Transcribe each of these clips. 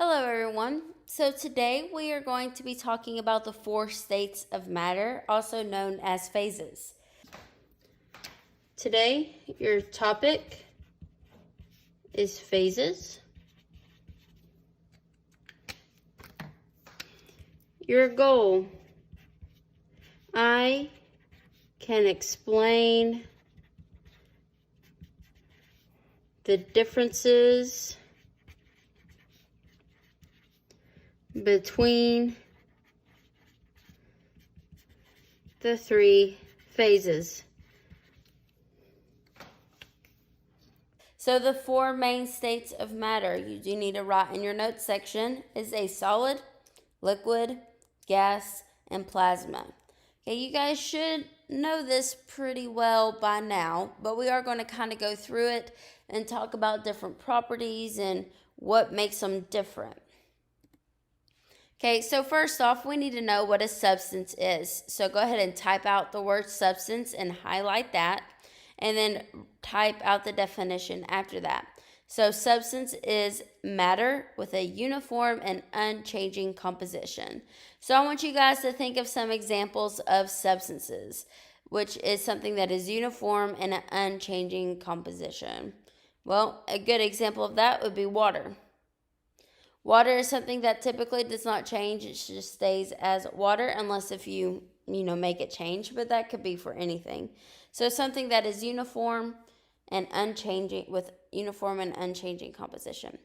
Hello everyone. So today we are going to be talking about the four states of matter, also known as phases. Today your topic is phases. Your goal: I can explain the differences between the three phases. So the four main states of matter you do need to write in your notes section is a solid, liquid, gas, and plasma. Okay, you guys should know this pretty well by now, but we are going to kind of go through it and talk about different properties and what makes them different. Okay, so first off, we need to know what a substance is. So go ahead and type out the word substance and highlight that, and then type out the definition after that. So substance is matter with a uniform and unchanging composition. So I want you guys to think of some examples of substances, which is something that is uniform and an unchanging composition. Well, a good example of that would be water. Water is something that typically does not change. It just stays as water unless if you make it change, but that could be for anything. So something that is uniform and unchanging, with uniform and unchanging composition.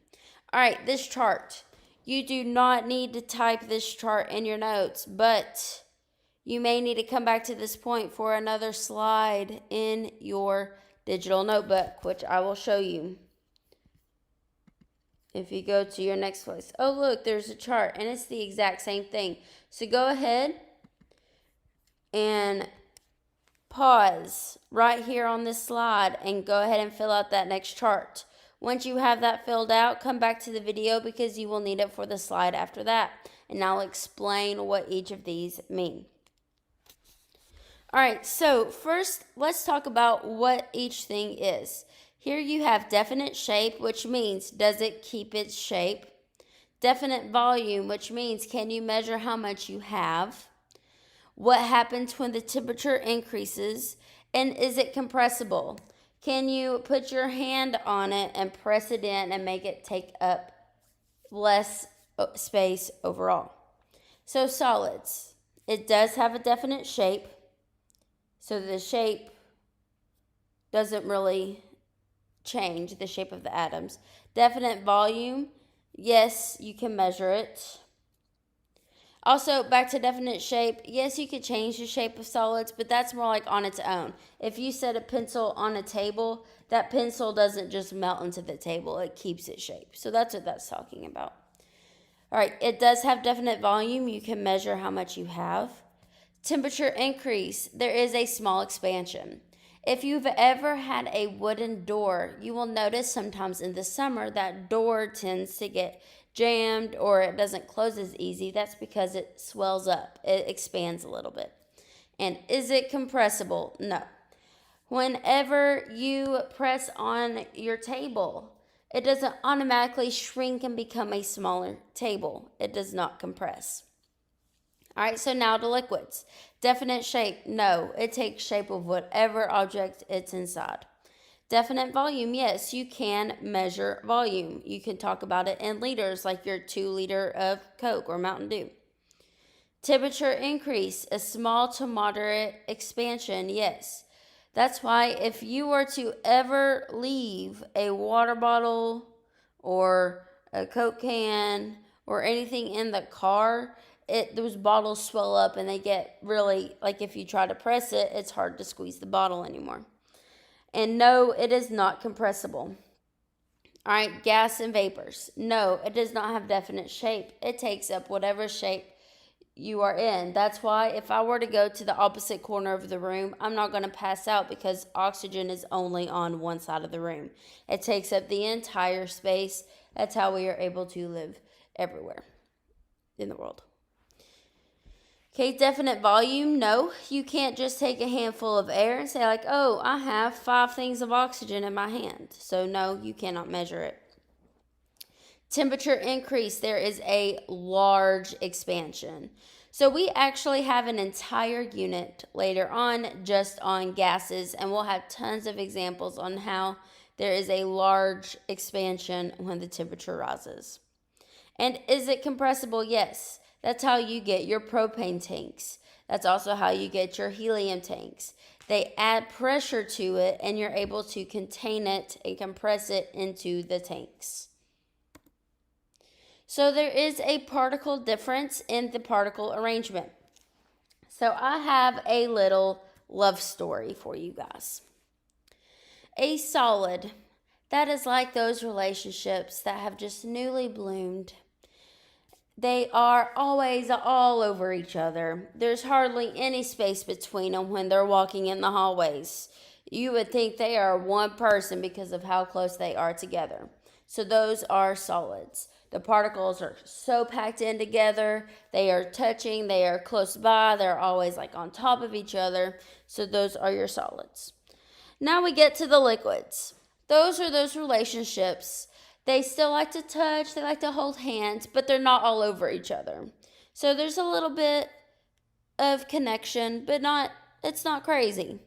All right, this chart. You do not need to type this chart in your notes, but you may need to come back to this point for another slide in your digital notebook, which I will show you. If you go to your next place, oh look, there's a chart and it's the exact same thing. So go ahead and pause right here on this slide and go ahead and fill out that next chart. Once you have that filled out, come back to the video because you will need it for the slide after that, and I'll explain what each of these mean. All right, so first let's talk about what each thing is. Here you have definite shape, which means does it keep its shape? Definite volume, which means can you measure how much you have? What happens when the temperature increases? And is it compressible? Can you put your hand on it and press it in and make it take up less space overall? So solids, it does have a definite shape. So the shape doesn't really change, the shape of the atoms. Definite volume, yes, you can measure it. Also, back to definite shape, yes, you could change the shape of solids, but that's more like on its own. If you set a pencil on a table, that pencil doesn't just melt into the table, it keeps its shape. So that's what that's talking about. All right, it does have definite volume. You can measure how much you have. Temperature increase, there is a small expansion. If you've ever had a wooden door, you will notice sometimes in the summer that door tends to get jammed or it doesn't close as easy. That's because it swells up. It expands a little bit. And is it compressible? No. Whenever you press on your table, it doesn't automatically shrink and become a smaller table. It does not compress. All right, so now to liquids. Definite shape, no. It takes shape of whatever object it's inside. Definite volume, yes, you can measure volume. You can talk about it in liters, like your 2 liter of Coke or Mountain Dew. Temperature increase, a small to moderate expansion, yes. That's why if you were to ever leave a water bottle or a Coke can or anything in the car, those bottles swell up and they get really, like if you try to press it, it's hard to squeeze the bottle anymore. And no, it is not compressible. All right, gas and vapors. No, it does not have definite shape. It takes up whatever shape you are in. That's why if I were to go to the opposite corner of the room, I'm not going to pass out because oxygen is only on one side of the room. It takes up the entire space. That's how we are able to live everywhere in the world. Okay, definite volume, no. You can't just take a handful of air and say like, oh, I have 5 things of oxygen in my hand. So no, you cannot measure it. temperature increase, there is a large expansion. So we actually have an entire unit later on just on gases, and we'll have tons of examples on how there is a large expansion when the temperature rises. And is it compressible? Yes. That's how you get your propane tanks. That's also how you get your helium tanks. They add pressure to it, and you're able to contain it and compress it into the tanks. So there is a particle difference in the particle arrangement. So I have a little love story for you guys. A solid, that is like those relationships that have just newly bloomed. They are always all over each other. There's hardly any space between them when they're walking in the hallways. You would think they are one person because of how close they are together. So those are solids. The particles are so packed in together. They are touching. They are close by. They're always like on top of each other. So those are your solids. Now we get to the liquids. Those are those relationships. They still like to touch. They like to hold hands, but they're not all over each other. So there's a little bit of connection, but it's not crazy.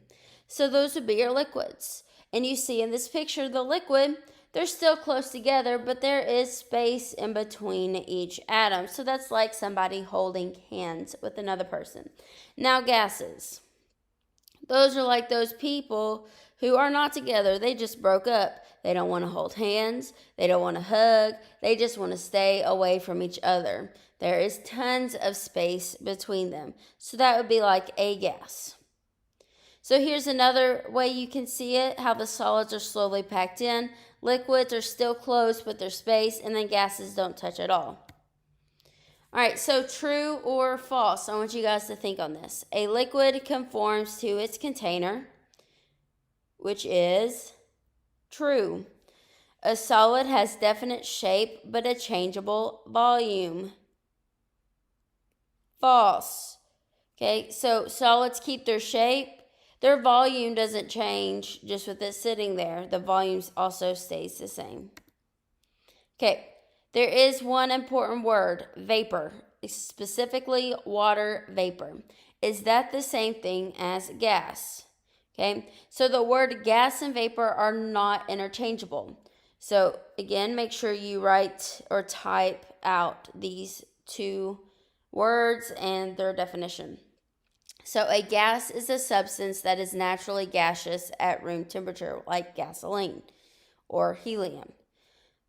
So those would be your liquids. And you see in this picture, the liquid, they're still close together, but there is space in between each atom. So that's like somebody holding hands with another person. Now gases. Those are like those people who are not together. They just broke up. They don't want to hold hands. They don't want to hug. They just want to stay away from each other. There is tons of space between them. So that would be like a gas. So here's another way you can see it, how the solids are slowly packed in. Liquids are still close, but there's space, and then gases don't touch at all. All right, so true or false? I want you guys to think on this. A liquid conforms to its container, which is true. A solid has definite shape, but a changeable volume. False. Okay, so solids keep their shape. Their volume doesn't change just with it sitting there. The volume also stays the same. Okay, there is one important word, vapor, specifically water vapor. Is that the same thing as gas? Okay, so the word gas and vapor are not interchangeable. So again, make sure you write or type out these two words and their definition. So a gas is a substance that is naturally gaseous at room temperature, like gasoline or helium.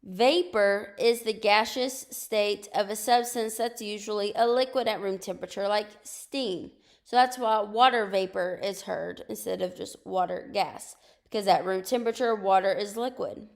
Vapor is the gaseous state of a substance that's usually a liquid at room temperature, like steam. So that's why water vapor is heard instead of just water gas, because at room temperature, water is liquid.